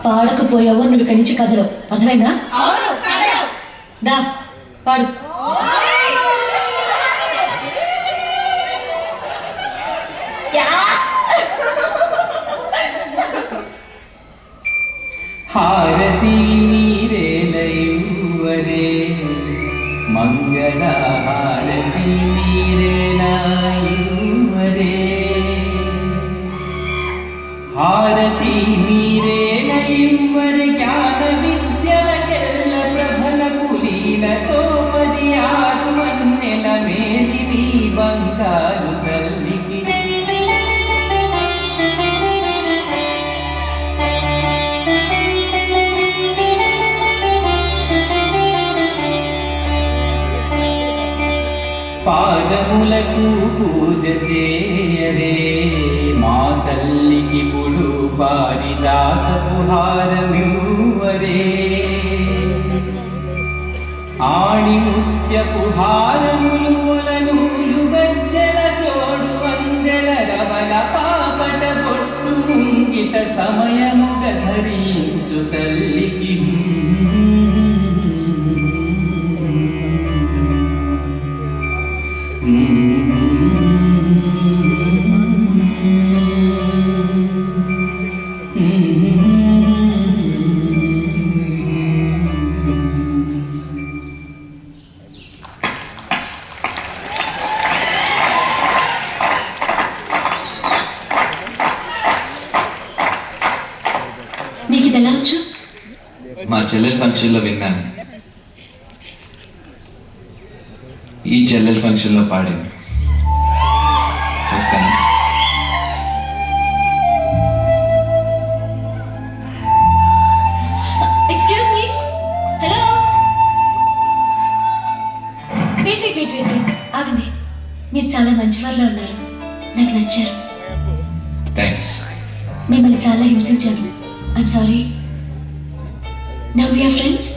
పాడకపోయావో నువ్వు ఇక్కడి నుంచి కదలవు, అర్థమైందా? దా పాడు. హారతి నీరేలయువరే మంగళ హారతి నీరేలయువరే హారతి నీరేలయువరే జ్ఞాన విద్యలకెల్ల ప్రభల పులీలతో 16 మన్నెల మేదిని బంగారు తల్లికి పాదములకు పూజ చేయరే మా తల్లికి పుడు పారిజాతపు హారమివ్వరే ఆణి ముత్యపు హారములు ఒలనూలు గజ్జల చోడు వందెల రవల పాపట పొట్టు ముంగిట సమయముగ ధరించు తల్లికి మీకు ఇది ఎలా వచ్చు? మా చెల్లెల ఫంక్షన్లో విన్నాను, ఈ చెల్లెల ఫంక్షన్లో పాడాను. వస్తాను. ఎక్స్క్యూజ్ మీ, హలో, వెయిట్ ఆగండి. మీరు చాలా మంచివారిలో ఉన్నారు, నాకు నచ్చారు. థ్యాంక్స్. మిమ్మల్ని చాలా హింసించాను. I'm sorry. Now we are friends.